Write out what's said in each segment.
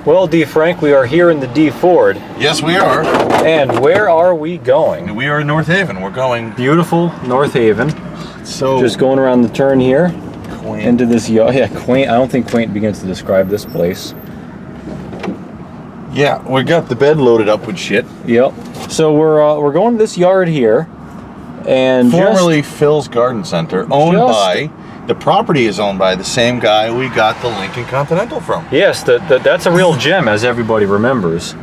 Well, D. Frank, we are here in the D Ford. Yes, we are. And where are we going? We are in North Haven. We're going... Beautiful North Haven. So... Just going around the turn here. Quaint. Into this yard. Yeah, quaint. I don't think quaint begins to describe this place. Yeah, we got the bed loaded up with shit. Yep. So we're going to this yard here. And formerly Phil's Garden Center, owned by... The property is owned by the same guy we got the Lincoln Continental from. Yes, that's a real gem, as everybody remembers.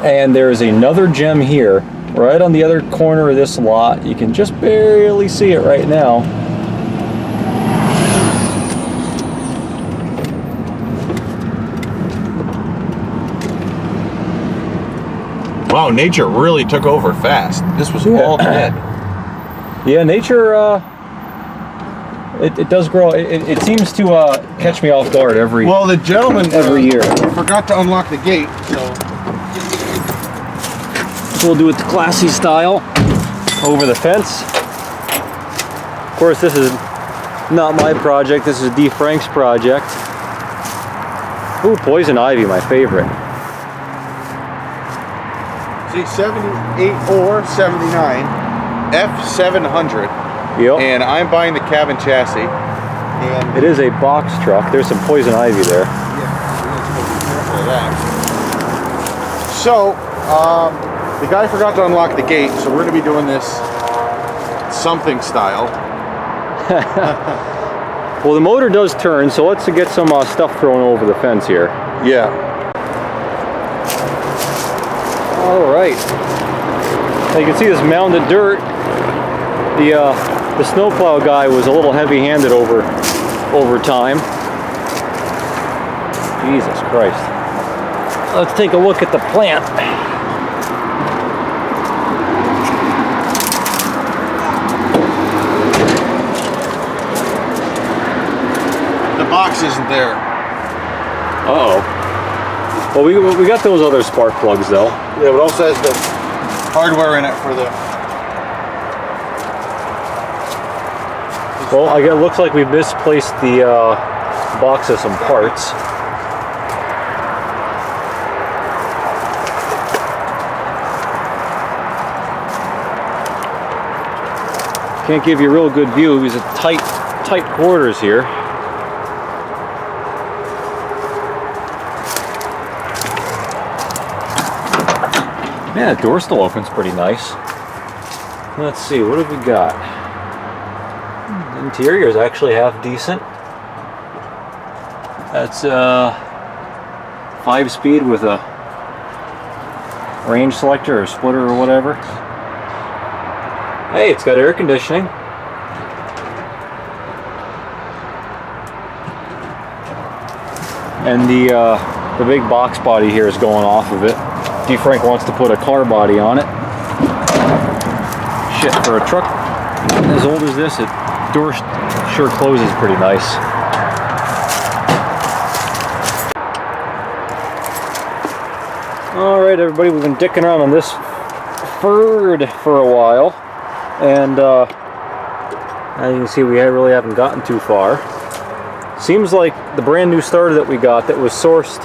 And there is another gem here, right on the other corner of this lot. You can just barely see it right now. Wow, nature really took over fast. This was all dead. Yeah, nature... It does grow. It seems to catch me off guard every. Well, the gentleman every year forgot to unlock the gate, so we'll do it the classy style over the fence. Of course, this is not my project. This is D. Frank's project. Ooh, poison ivy, my favorite. See, 78 or 79 F700. Yep. And I'm buying the cabin chassis. And it is a box truck. There's some poison ivy there. Yeah, we're supposed to be careful of that. So, the guy forgot to unlock the gate, so we're going to be doing this something style. Well, the motor does turn, so let's get some stuff thrown over the fence here. Yeah. All right. Now you can see this mound of dirt. The snowplow guy was a little heavy-handed over time. Jesus Christ. Let's take a look at the plant. The box isn't there. Uh-oh. Well, we got those other spark plugs, though. Yeah, but it also has the hardware in it for the... Well, it looks like we've misplaced the box of some parts. Can't give you a real good view. These are tight quarters here. Man, that door still opens pretty nice. Let's see, what have we got? Interior is actually half decent. That's 5-speed with a range selector or splitter or whatever. Hey, it's got air conditioning. And the big box body here is going off of it. D. Frank wants to put a car body on it. Shit, for a truck as old as this, it door sure closes pretty nice. Alright everybody, we've been dicking around on this Ferd for a while, and as you can see, we really haven't gotten too far. Seems like the brand new starter that we got that was sourced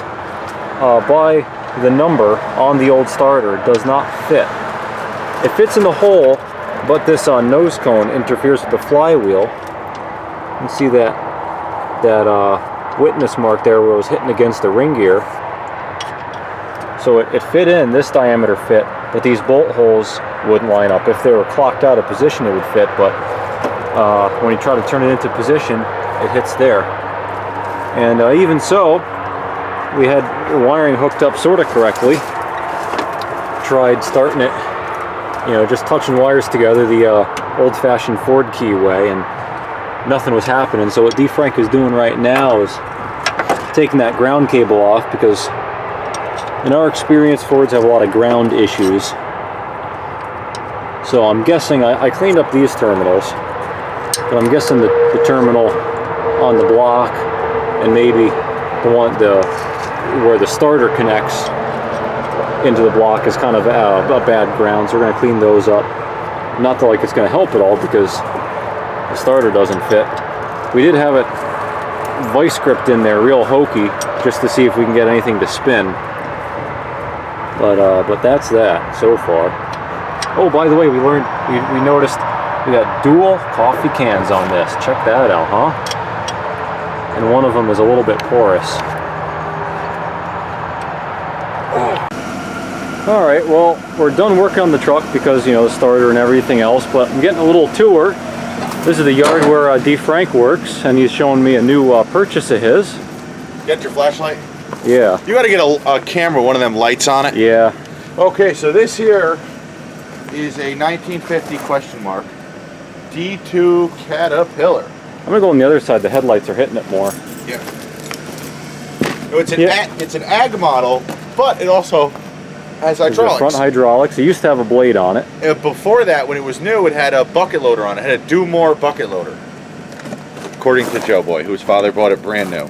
by the number on the old starter does not fit. It fits in the hole, but this nose cone interferes with the flywheel. You can see that witness mark there where it was hitting against the ring gear. So it fit in, this diameter fit, but these bolt holes wouldn't line up. If they were clocked out of position, it would fit, but when you try to turn it into position, it hits there. And even so, we had wiring hooked up sort of correctly. Tried starting it, you know, just touching wires together the old-fashioned Ford key way, and nothing was happening. So what D. Frank is doing right now is taking that ground cable off, because in our experience, Fords have a lot of ground issues. So I'm guessing, I cleaned up these terminals, but I'm guessing the terminal on the block and maybe the one where the starter connects into the block is kind of a bad ground, so we're going to clean those up. Not that like it's going to help at all, because the starter doesn't fit. We did have it vice grip in there real hokey just to see if we can get anything to spin. But that's that so far. Oh, by the way, we noticed we got dual coffee cans on this. Check that out, huh? And one of them is a little bit porous. All right, well, we're done working on the truck because, you know, the starter and everything else, but I'm getting a little tour. This is the yard where D. Frank works, and he's showing me a new purchase of his. Get your flashlight? Yeah. You got to get a camera, one of them lights on it. Yeah. Okay, so this here is a 1950 question mark D2 Caterpillar. I'm gonna go on the other side. The headlights are hitting it more. Yeah. No, it's an ag model, but it also has hydraulics. Front hydraulics. It used to have a blade on it. Before that, when it was new, it had a bucket loader on it. It had a Do More bucket loader, according to Joe Boy, whose father bought it brand new.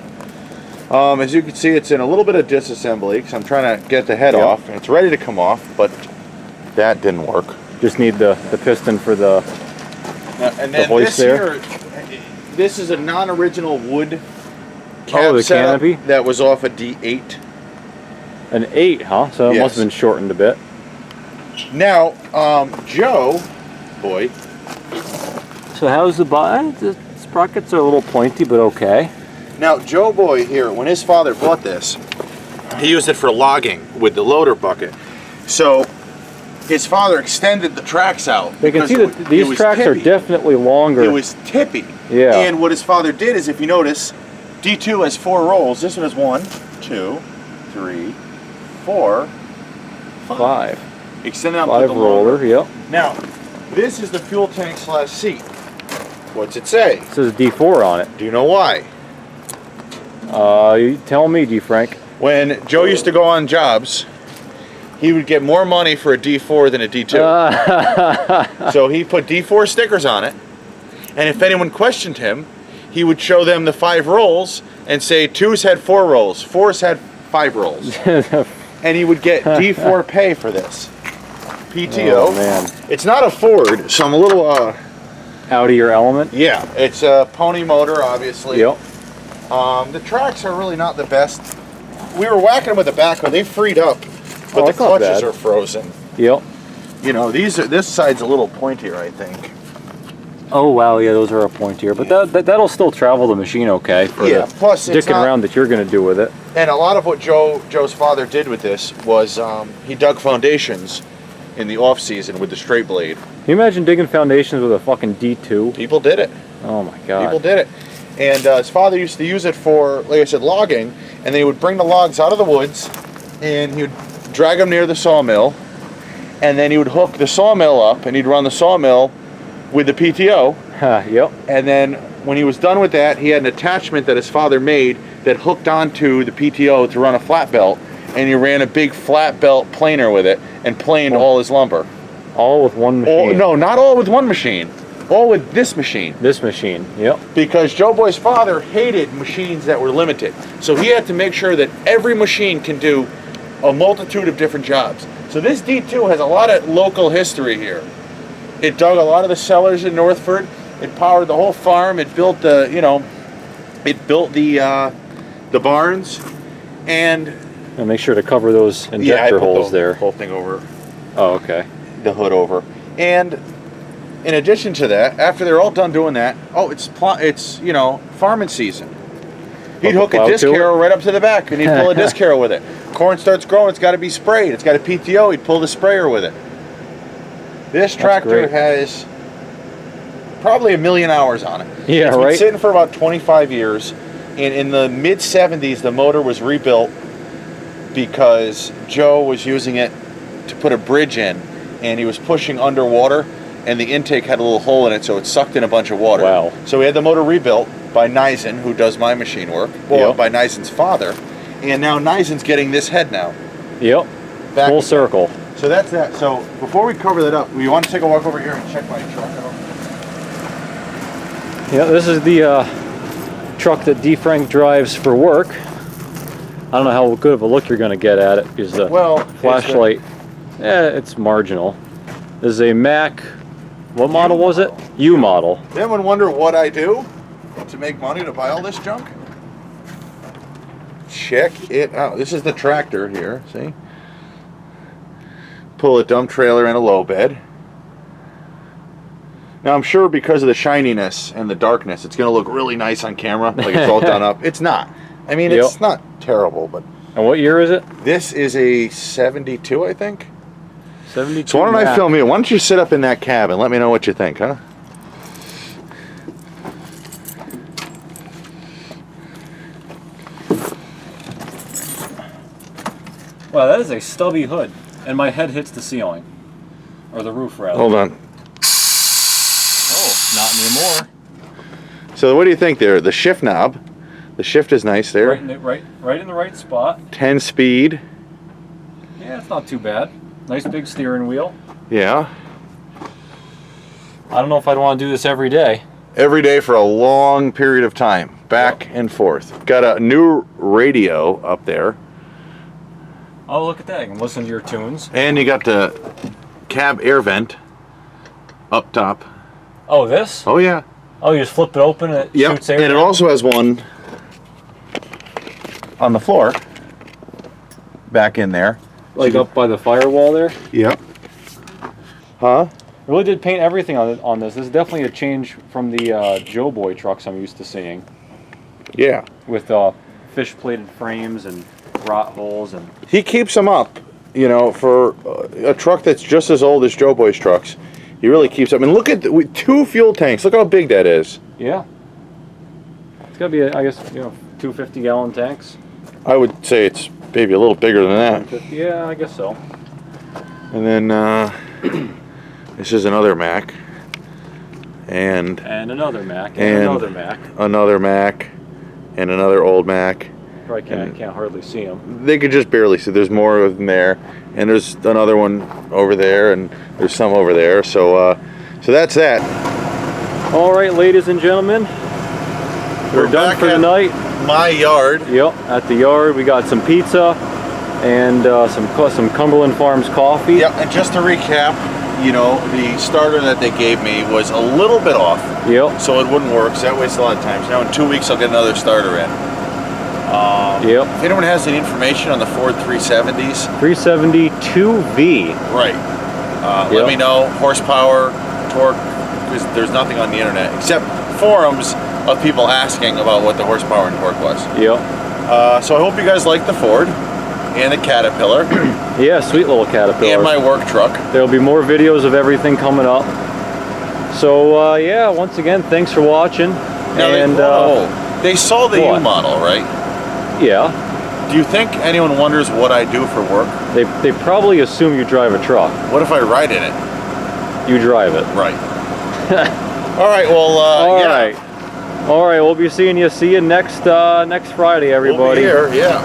As you can see, it's in a little bit of disassembly because I'm trying to get the head off, and it's ready to come off, but that didn't work. Just need the piston for the hoist there. This is a non-original wood cab setup canopy that was off a D8. An 8, huh? So it must have been shortened a bit. Now, Joe Boy. So how's the body? The sprockets are a little pointy, but okay. Now, Joe Boy here, when his father bought this, he used it for logging with the loader bucket. So his father extended the tracks out. You can see that these tracks are definitely longer. It was tippy. Yeah. And what his father did is, if you notice, D2 has 4 rolls. This one has 1, 2, 3, 4, 5. Extend out 5 roller, yep. Now, this is the fuel tank / seat. What's it say? It says D4 on it. Do you know why? You tell me, D. Frank. When Joe used to go on jobs, he would get more money for a D4 than a D2. So he put D4 stickers on it, and if anyone questioned him, he would show them the 5 rolls and say 2's had 4 rolls, 4's had 5 rolls. And he would get D4 pay for this. PTO. Oh, man. It's not a Ford, so I'm a little out of your element? Yeah, it's a pony motor, obviously. Yep. The tracks are really not the best. We were whacking them with the backhoe. They freed up, but the clutches are frozen. Yep. You know, this side's a little pointier, I think. Oh wow, yeah, those are a pointier, but that'll still travel the machine okay for the plus dicking around that you're going to do with it. And a lot of what Joe's father did with this was he dug foundations in the off season with the straight blade. Can you imagine digging foundations with a fucking D2? People did it. Oh my god. People did it. And his father used to use it for, like I said, logging, and they would bring the logs out of the woods, and he would drag them near the sawmill, and then he would hook the sawmill up, and he'd run the sawmill with the PTO. Yep. And then when he was done with that, he had an attachment that his father made that hooked onto the PTO to run a flat belt, and he ran a big flat belt planer with it and planed all his lumber. All with one machine? No, not all with one machine. All with this machine. This machine, yep. Because Joe Boy's father hated machines that were limited. So he had to make sure that every machine can do a multitude of different jobs. So this D2 has a lot of local history here. It dug a lot of the cellars in Northford. It powered the whole farm. It built the, the barns, and make sure to cover those injector holes there. Whole thing over. Oh, okay. The hood over. And in addition to that, after they're all done doing that, it's farming season. He'd hook a disc harrow right up to the back, and he'd pull a disc harrow with it. Corn starts growing, it's got to be sprayed. It's got a PTO, he'd pull the sprayer with it. This tractor has probably 1 million hours on it. Yeah, it's been sitting for about 25 years, and in the mid-70s, the motor was rebuilt because Joe was using it to put a bridge in, and he was pushing underwater, and the intake had a little hole in it, so it sucked in a bunch of water. Wow. So we had the motor rebuilt by Nisen, who does my machine work, or by Nisen's father, and now Nisen's getting this head now. Yep. Full circle. So that's that. So before we cover that up, we want to take a walk over here and check my truck out. Yeah, this is the truck that D. Frank drives for work. I don't know how good of a look you're going to get at it because the flashlight, it's marginal. This is a Mack. What model was it? U model. Did anyone wonder what I do to make money to buy all this junk? check it out. This is the tractor here, see? Pull a dump trailer in a low bed. Now I'm sure because of the shininess and the darkness, it's gonna look really nice on camera, like it's all done up. It's not. I mean, it's not terrible, but... And what year is it? This is a 72, I think. 72. So why don't I film you? Why don't you sit up in that cab and let me know what you think, huh? Wow, that is a stubby hood. And my head hits the ceiling. Or the roof, rather. Hold on. Oh, not anymore. So what do you think there? The shift knob. The shift is nice there. Right in the right spot. 10 speed. Yeah, it's not too bad. Nice big steering wheel. Yeah. I don't know if I'd want to do this every day. Every day for a long period of time. Back and forth. Got a new radio up there. Oh, look at that. You can listen to your tunes. And you got the cab air vent up top. Oh, this? Oh, yeah. Oh, you just flip it open and it shoots air. And it also has one on the floor. Back in there. Like up by the firewall there? Yep. Huh? Really did paint everything on this. This is definitely a change from the Joe Boy trucks I'm used to seeing. Yeah. With fish-plated frames and rot holes and... He keeps them up, you know, for a truck that's just as old as Joe Boy's trucks. He really keeps up. And look at with 2 fuel tanks. Look how big that is. Yeah. It's got to be, I guess, 2 50-gallon tanks. I would say it's maybe a little bigger than that. Yeah, I guess so. And then this is another Mack. And another Mack. And another Mack. Another Mack. And another old Mack. Probably can't hardly see them. They could just barely see. There's more of them there, and there's another one over there, and there's some over there. So, so that's that. All right, ladies and gentlemen, we're done for the night. My yard. Yep, at the yard we got some pizza and some Cumberland Farms coffee. Yep, and just to recap, you know, the starter that they gave me was a little bit off. Yep. So it wouldn't work. So that wastes a lot of time. So now in 2 weeks I'll get another starter in. Yep. If anyone has any information on the Ford 370s, 372V. Right. Let me know. Horsepower, torque, because there's nothing on the internet except forums of people asking about what the horsepower and torque was. Yep. So I hope you guys like the Ford and the Caterpillar. Yeah, sweet little Caterpillar. And my work truck. There'll be more videos of everything coming up. So yeah, once again, thanks for watching. Now they saw the U model, right? Yeah. Do you think anyone wonders what I do for work? They probably assume you drive a truck. What if I ride in it? You drive it. Right. All right. Well. All right. We'll be seeing you. See you next Friday, everybody. We'll be here. Yeah.